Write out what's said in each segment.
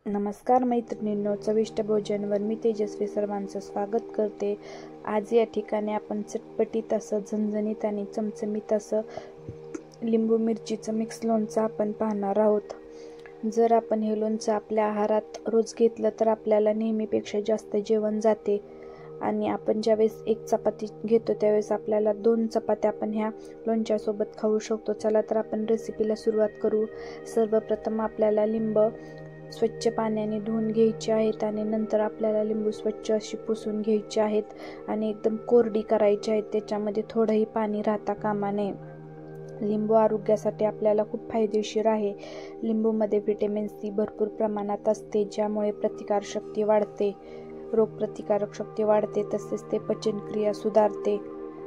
नमस्कार मैत्रिणींनो, चविष्ट भोजनवर मी तेजस्वी सर्वांचं स्वागत करते। आज या ठिकाणी आपण चटपटीत असं झणझणीत आणि चमचमीत असं लिंबू मिरचीचं मिक्स लोणचं आपण पाहणार आहोत। जर आपण हे लोणचं आपल्या आहारात रोज घेतलं तर आपल्याला नेहमीपेक्षा जास्त जेवण जाते आणि आपण ज्यावेळेस एक चपाती घेतो त्यावेळेस आपल्याला 2 चपात्या आपण ह्या लोणच्यासोबत खाऊ शकतो। चला तर आपण रेसिपीला सुरुवात करू। सर्वप्रथम आपल्याला लिंब स्वच्छ पाण्याने धुवून घ्यायचे आहेत आणि नंतर आपल्याला लिंबू स्वच्छ अशी पुसून घ्यायचे आहेत आणि एकदम कोरडी करायची आहेत। त्याच्यामध्ये थोडंही पाणी राहता कामा नये। लिंबू आरोग्यासाठी आपल्याला खूप फायदेशीर आहे। लिंबूमध्ये व्हिटॅमिन सी भरपूर प्रमाणात असते, ज्यामुळे प्रतिकारशक्ती वाढते, रोगप्रतिकारक शक्ती वाढते, तसेच ते पचनक्रिया सुधारते।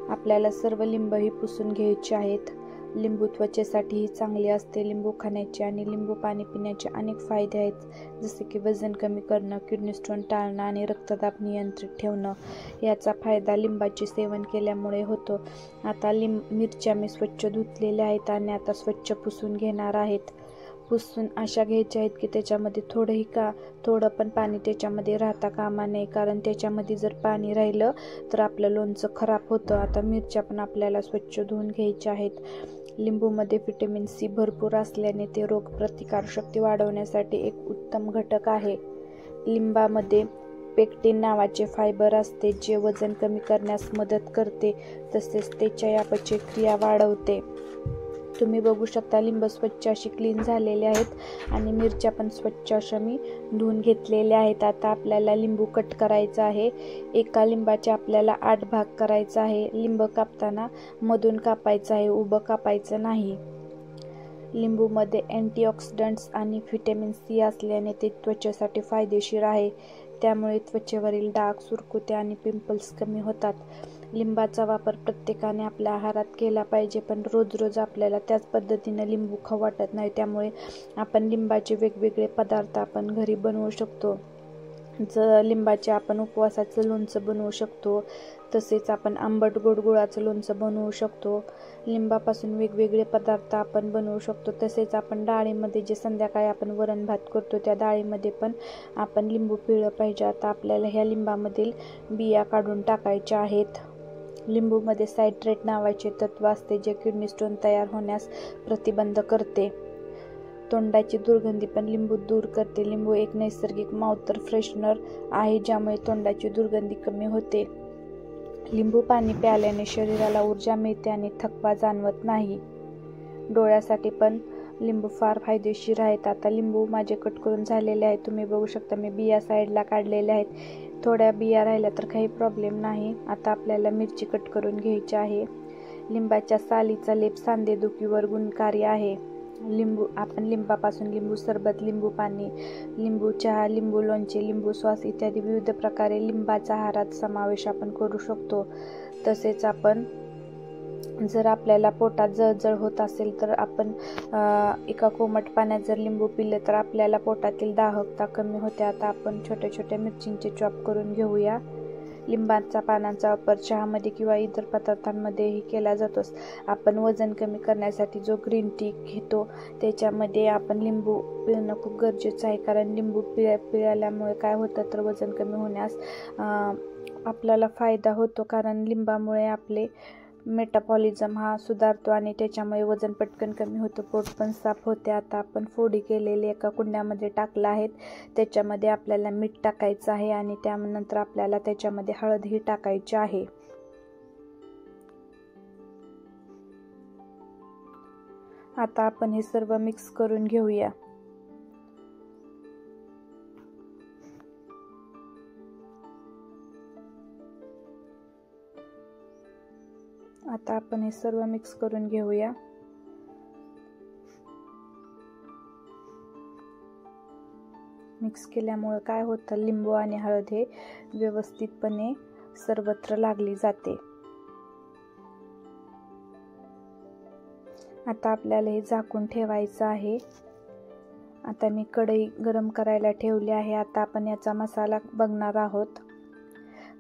आपल्याला सर्व लिंबही पुसून घ्यायचे आहेत। लिंबू त्वचेसाठीही चांगले असते। लिंबू खाण्याचे आणि लिंबू पाणी पिण्याचे अनेक फायदे आहेत, जसे की वजन कमी करणं, किडनी स्टोन टाळणं आणि रक्तदाब नियंत्रित ठेवणं। याचा फायदा लिंबाचे सेवन केल्यामुळे होतो। आता मिरच्या मी स्वच्छ धुतलेल्या आहेत आणि आता स्वच्छ पुसून घेणार आहेत। पुसून अशा घ्यायच्या आहेत की त्याच्यामध्ये थोडं पण पाणी त्याच्यामध्ये राहता कामा नये, कारण त्याच्यामध्ये जर पाणी राहिलं तर आपलं लोणचं खराब होतं। आता मिरच्या पण आपल्याला स्वच्छ धुवून घ्यायच्या आहेत। लिंबूमध्ये व्हिटॅमिन सी भरपूर असल्याने ते रोगप्रतिकारशक्ती वाढवण्यासाठी एक उत्तम घटक आहे। लिंबामध्ये पेक्टिन नावाचे फायबर असते, जे वजन कमी करण्यास मदत करते, तसेच ते चयापचय क्रिया वाढवते। तुम्ही बघू शकता लिंब स्वच्छ अशी क्लीन झालेले आहेत आणि मिरच्या पण स्वच्छ अशा मी धुवून घेतलेल्या आहेत। आता आपल्याला लिंबू कट करायचा आहे। एका लिंबाचे आपल्याला 8 भाग करायचा आहे। लिंब कापताना मधून कापायचं आहे, उभं कापायचं नाही। लिंबूमध्ये अँटीऑक्सिडंट्स आणि व्हिटॅमिन सी असल्याने ते त्वचेसाठी फायदेशीर आहे, त्यामुळे त्वचेवरील डाग, सुरकुत्या आणि पिंपल्स कमी होतात। लिंबाचा वापर प्रत्येकाने आपल्या आहारात केला पाहिजे, पण रोज आपल्याला त्याच पद्धतीने लिंबू खाऊ वाटत नाही, त्यामुळे आपण लिंबाचे वेगवेगळे पदार्थ आपण घरी बनवू शकतो। लिंबाचे आपण उपवासाचं लोणचं बनवू शकतो, तसेच आपण आंबट गोड गुळाचं लोणचं बनवू शकतो। लिंबापासून वेगवेगळे पदार्थ आपण बनवू शकतो। तसेच आपण डाळीमध्ये जे संध्याकाळी आपण वरण भात करतो त्या डाळीमध्ये पण आपण लिंबू पिळलं पाहिजे। आता आपल्याला ह्या लिंबामधील बिया काढून टाकायच्या आहेत। लिंबूमध्ये सायट्रेट नावाचे तत्व असते, जे किडनी स्टोन तयार होण्यास प्रतिबंध करते। तोंडाची दुर्गंधी पण लिंबू दूर करते। लिंबू एक नैसर्गिक माउथ फ्रेशनर आहे, ज्यामुळे तोंडाची दुर्गंधी कमी होते। लिंबू पाणी प्यायल्याने शरीराला ऊर्जा मिळते आणि थकवा जाणवत नाही। डोळ्यासाठी पण लिंबू फार फायदेशीर आहेत। आता लिंबू माझे कट करून झालेले आहेत, तुम्ही बघू शकता। मी बिया साईडला काढलेल्या आहेत, थोड्या बिया राहिल्या तर काही प्रॉब्लेम नाही। आता आपल्याला मिरची कट करून घ्यायची आहे। लिंबाच्या सालीचा लेप सांधेदुखीवर गुणकारी आहे। आपण लिंबापासून लिंबू सरबत, लिंबू पाणी, लिंबू चहा, लिंबू लोणचे, लिंबू सॉस इत्यादी विविध प्रकारे लिंबाचा आहारात समावेश आपण करू शकतो। तसेच आपण जर आपल्याला पोटात जळजळ होत असेल तर आपण एका कोमट पाण्यात जर लिंबू पिले तर आपल्याला पोटातील दाहकता कमी होते। आता आपण छोट्या छोट्या मिरचींचे चॉप करून घेऊया। लिंबाच्या पानांचा वापर चहामध्ये किंवा इतर पदार्थांमध्येही केला जातोच। आपण वजन कमी करण्यासाठी जो ग्रीन टी घेतो त्याच्यामध्ये आपण लिंबू पिळणं खूप गरजेचं आहे, कारण लिंबू पिळल्यामुळे काय होतं तर वजन कमी होण्यास आपल्याला फायदा होतो, कारण लिंबामुळे आपले मेटाबॉलिझम हा सुधारतो आणि त्याच्यामुळे वजन पटकन कमी होतं, पोट पण साफ होते। आता आपण फोडी केलेले एका कुंड्यामध्ये टाकलं आहेत, त्याच्यामध्ये आपल्याला मीठ टाकायचं आहे आणि त्यानंतर आपल्याला त्याच्यामध्ये हळदही टाकायची आहे। आता आपण हे सर्व मिक्स करून घेऊया। आता आपण हे सर्व मिक्स करून घेऊया। मिक्स केल्यामुळे काय होतं, लिंबू आणि हळद हे व्यवस्थितपणे सर्वत्र लागली जाते। आता आपल्याला हे झाकून ठेवायचं आहे। आता मी कढई गरम करायला ठेवली आहे। आता आपण याचा मसाला बघणार आहोत।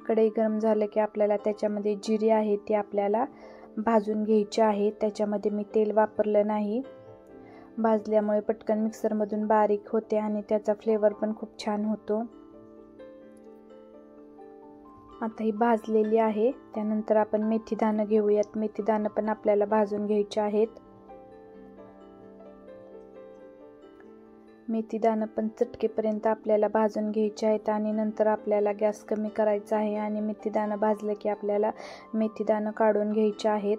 कढई गरम झालं की आपल्याला त्याच्यामध्ये जिरे आहे ते आपल्याला भाजून घ्यायचे आहे। त्याच्यामध्ये मी तेल वापरलं नाही। भाजल्यामुळे पटकन मिक्सरमधून बारीक होते आणि त्याचा फ्लेवर पण खूप छान होतो. आता ही भाजलेली आहे. त्यानंतर आपण मेथी दाणं घेऊयात. मेथी दाणं पण आपल्याला भाजून घ्यायचे आहेत. मेथी दाणं पण चटकेपर्यंत आपल्याला भाजून घ्यायचे आहेत आणि नंतर आपल्याला गॅस कमी करायचा आहे आणि मेथी दाणं भाजलं की आपल्याला मेथी दाणं काढून घ्यायचे आहेत.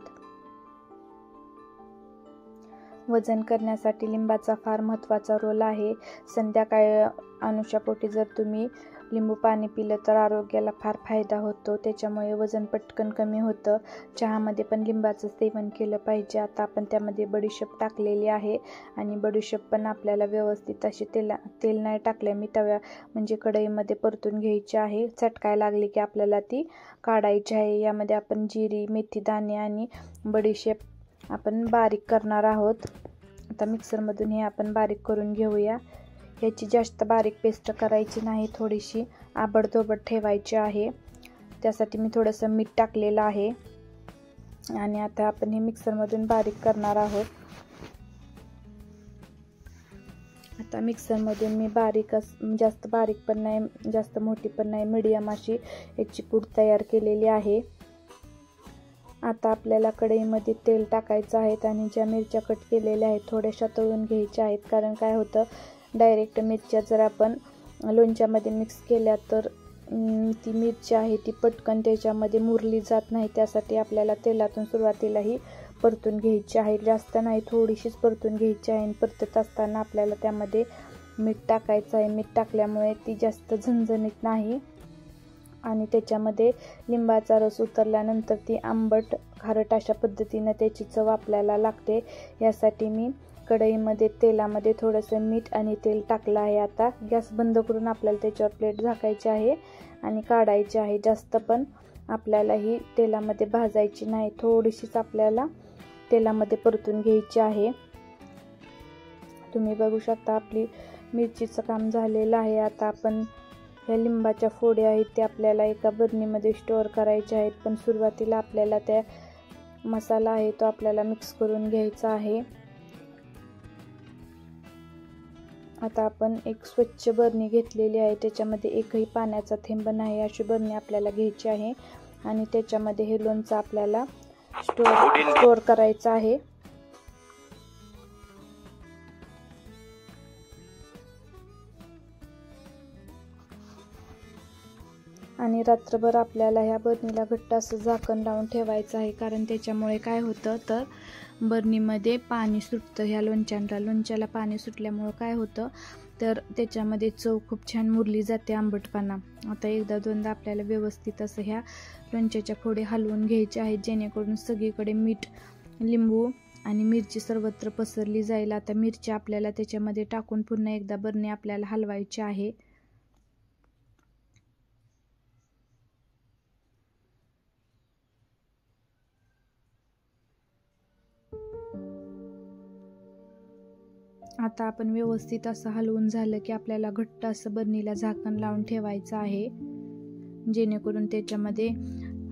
वजन करण्यासाठी लिंबाचा फार महत्त्वाचा रोल आहे. संध्याकाळी अनुशापोटी जर तुम्ही लिंबू पाणी पिलं तर आरोग्याला फार फायदा होतो. त्याच्यामुळे वजन पटकन कमी होतं. चहामध्ये पण लिंबाचं सेवन केलं पाहिजे. आता आपण त्यामध्ये बडीशेप टाकलेली आहे आणि बडीशेप पण आपल्याला व्यवस्थित अशी तेल नाही टाकले मी म्हणजे कढईमध्ये परतून घ्यायची आहे. चटकाय लागली की आपल्याला ती काढायची आहे. यामध्ये आपण जिरी, मेथी दाणे आणि बडीशेप आपण बारीक करणार आहोत. आता मिक्सरमधून हे आपण बारीक करून घेऊया. याची जास्त बारीक पेस्ट करायची नाही, थोडीशी आबडधोबड ठेवायची आहे. त्यासाठी मी थोडंसं मीठ टाकलेलं आहे आणि आता आपण हे मिक्सरमधून बारीक करणार आहोत. आता मिक्सरमधून मी जास्त बारीक पण नाही, जास्त मोठी पण नाही, मीडियम अशी याची पूड तयार केलेली आहे. आता आपल्याला कढईमध्ये तेल टाकायचं आहे आणि ज्या मिरच्या कट केलेल्या आहेत थोड्याशा तळून घ्यायच्या आहेत. कारण काय होतं, डायरेक्ट मिरच्या जर आपण लोणच्यामध्ये मिक्स केल्या तर ती मिरची आहे ती पटकन त्याच्यामध्ये मुरली जात नाही. त्यासाठी आपल्याला तेलातून सुरुवातीला ही परतून घ्यायची आहे. जास्त नाही, थोडीशीच परतून घ्यायची आहे. परतत असताना आपल्याला त्यामध्ये मीठ टाकायचं आहे. मीठ टाकल्यामुळे ती जास्त झणझणीत नाही आणि त्याच्यामध्ये लिंबाचा रस उतरल्यानंतर ती आंबट खारट अशा पद्धतीनं त्याची चव आपल्याला लागते. यासाठी मी कढईमध्ये तेलामध्ये थोडंसं मीठ आणि तेल टाकलं आहे. आता गॅस बंद करून आपल्याला त्याच्यावर प्लेट झाकायची आहे आणि काढायची आहे. जास्त पण आपल्याला ही तेलामध्ये भाजायची नाही, थोडीशीच आपल्याला तेलामध्ये परतून घ्यायची आहे. तुम्ही बघू शकता आपली मिरचीचं काम झालेलं आहे. आता आपण ह्या लिंबाच्या फोड्या आहेत त्या आपल्याला एका बरणीमध्ये स्टोअर करायच्या आहेत. पण सुरुवातीला आपल्याला त्या मसाला आहे तो आपल्याला मिक्स करून घ्यायचा आहे. आता आपण एक स्वच्छ बरणी घेतलेली आहे. त्याच्यामध्ये एकही पाण्याचा थेंब नाही अशी बरणी आपल्याला घ्यायची आहे आणि त्याच्यामध्ये हे लोणचं आपल्याला स्टोअर करायचं आहे. आणि रात्रभर आपल्याला ह्या बरणीला घट्ट असं झाकण लावून ठेवायचं आहे. कारण त्याच्यामुळे काय होतं तर बरणीमध्ये पाणी सुटतं. ह्या लोणच्याला पाणी सुटल्यामुळं काय होतं तर त्याच्यामध्ये चव खूप छान मुरली जाते, आंबटपणा. आता एकदा दोनदा आपल्याला व्यवस्थित असं ह्या लोणच्याच्या फोडी हलवून घ्यायच्या आहेत जेणेकरून सगळीकडे मीठ, लिंबू आणि मिरची सर्वत्र पसरली जाईल. आता मिरची आपल्याला त्याच्यामध्ये टाकून पुन्हा एकदा बरणी आपल्याला हलवायची आहे. आता आपण व्यवस्थित असं हलवून झालं की आपल्याला घट्ट असं बरणीला झाकण लावून ठेवायचं आहे जेणेकरून त्याच्यामध्ये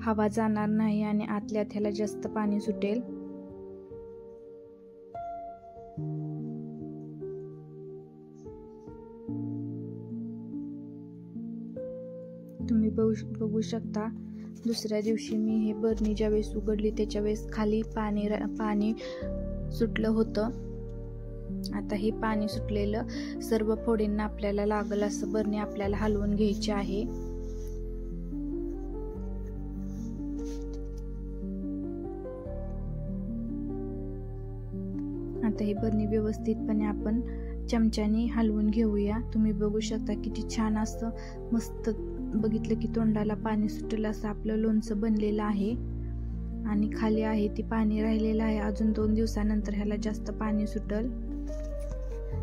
हवा जाणार नाही आणि आतल्या ह्याला जास्त पाणी सुटेल. तुम्ही बघू शकता दुसऱ्या दिवशी मी हे बरणी ज्यावेळेस उघडली त्याच्या वेळेस खाली पाणी सुटलं होतं. आता हे पाणी सुटलेलं सर्व फोडींना आपल्याला लागल असं बरणी आपल्याला हलवून घ्यायची आहे. आता ही बरणी व्यवस्थितपणे आपण चमच्याने हलवून घेऊया. तुम्ही बघू शकता किती छान असं मस्त, बघितलं की तोंडाला पाणी सुटलं असं आपलं लोणचं बनलेलं आहे. आणि खाली आहे ती पाणी राहिलेलं आहे. अजून 2 दिवसानंतर ह्याला जास्त पाणी सुटल.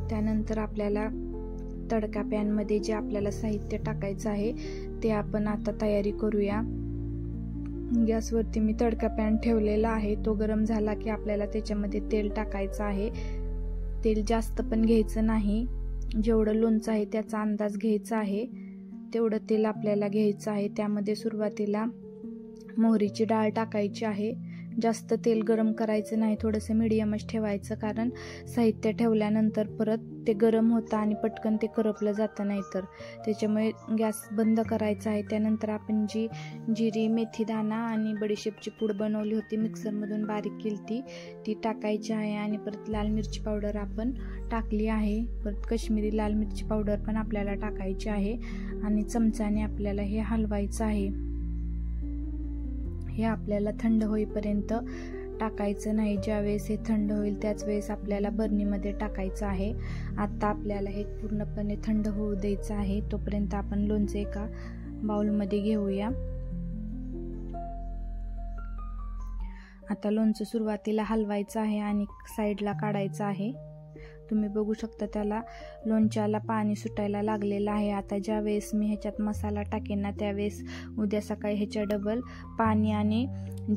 त्यानंतर आपल्याला तडका पॅनमध्ये जे आपल्याला साहित्य टाकायचं आहे ते आपण आता तयारी करूया. गॅसवरती मी तडका पॅन ठेवलेला आहे. तो गरम झाला की आपल्याला त्याच्यामध्ये तेल टाकायचं आहे. तेल जास्त पण घ्यायचं नाही, जेवढं लोणचं आहे त्याचा अंदाज घ्यायचा आहे तेवढं तेल आपल्याला घ्यायचं आहे. त्यामध्ये सुरुवातीला मोहरीची डाळ टाकायची आहे. जास्त तेल गरम करायचं नाही, थोडंसं मीडियमच ठेवायचं, कारण साहित्य ठेवल्यानंतर परत ते गरम होतं आणि पटकन ते करपलं जातं नाही तर. त्याच्यामुळे गॅस बंद करायचा आहे. त्यानंतर आपण जी जिरी, मेथी दाणा आणि बडीशेपची पूड बनवली होती, मिक्सरमधून बारीक केली ती टाकायची आहे. आणि परत लाल मिरची पावडर आपण टाकली आहे. परत कश्मीरी लाल मिरची पावडर पण आपल्याला टाकायची आहे आणि चमच्याने आपल्याला हे हलवायचं आहे. हे आपल्याला थंड होईपर्यंत टाकायचं नाही. ज्यावेळेस हे थंड होईल त्याच वेळेस आपल्याला बरणीमध्ये टाकायचं आहे. आता आपल्याला हे पूर्णपणे थंड होऊ द्यायचं आहे. तोपर्यंत आपण लोणचं एका बाउलमध्ये घेऊया. आता लोणचं सुरुवातीला हलवायचं आहे आणि साईडला काढायचं आहे. तुम्ही बघू शकता त्याला लोणच्याला पाणी सुटायला लागलेलं आहे. आता ज्या वेळेस मी ह्याच्यात मसाला टाकेन ना त्यावेळेस उद्या सकाळी ह्याच्या डबल पाणी आणि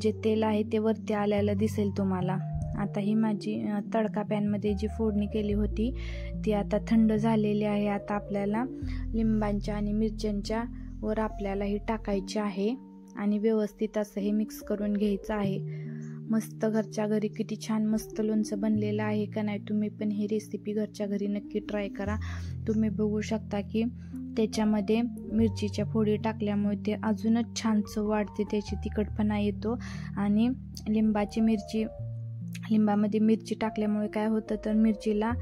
जे तेल आहे ते वरती आल्याला दिसेल तुम्हाला. आता ही माझी तडका पॅनमध्ये जी फोडणी केली होती ती आता थंड झालेली आहे. आता आपल्याला लिंबांच्या आणि मिरच्यांच्या वर आपल्याला ही टाकायची आहे आणि व्यवस्थित असं हे मिक्स करून घ्यायचं आहे. मस्त घरच्या घरी किती छान मस्त लोणचं बनलेलं आहे का नाही. तुम्ही पण ही रेसिपी घरच्या घरी नक्की ट्राय करा. तुम्ही बघू शकता की त्याच्यामध्ये मिरचीच्या फोडी टाकल्यामुळे ते अजूनच छान चव वाढते, त्याची तिखटपणा येतो. आणि लिंबामध्ये मिरची टाकल्यामुळे काय होतं तर मिरचीला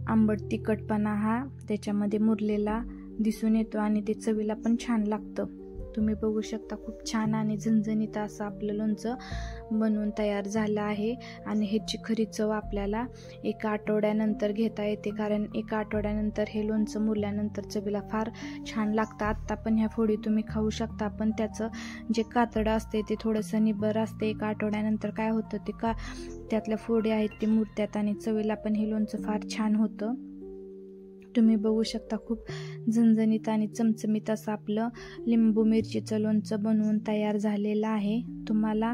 आंबट तिखटपणा हा त्याच्यामध्ये मुरलेला दिसून येतो आणि ते चवीला पण छान लागतं. तुम्ही बघू शकता खूप छान आणि झणझणीत असं आपलं लोणचं बनवून तयार झालं आहे. आणि ह्याची खरी चव आपल्याला एका आठवड्यानंतर घेता येते, कारण एका आठवड्यानंतर हे लोणचं मुरल्यानंतर चवीला फार छान लागतं. आत्ता पण ह्या फोडी तुम्ही खाऊ शकता, पण त्याचं जे कातडं असते ते थोडंसं निबर असते. एका आठवड्यानंतर काय होतं ते त्यातल्या फोडी आहेत ते मुरत्यात आणि चवीला पण हे लोणचं फार छान होतं. तुम्ही बघू शकता खूप झणझणीत आणि चमचमीत असं आपलं लिंबू मिरचीचं लोणचं बनवून तयार झालेलं आहे. तुम्हाला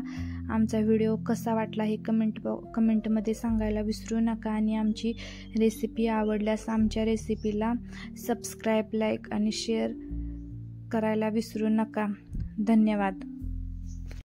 आमचा व्हिडिओ कसा वाटला हे कमेंटमध्ये सांगायला विसरू नका. आणि आमची रेसिपी आवडल्यास आमच्या रेसिपीला सबस्क्राईब, लाईक आणि शेअर करायला विसरू नका. धन्यवाद.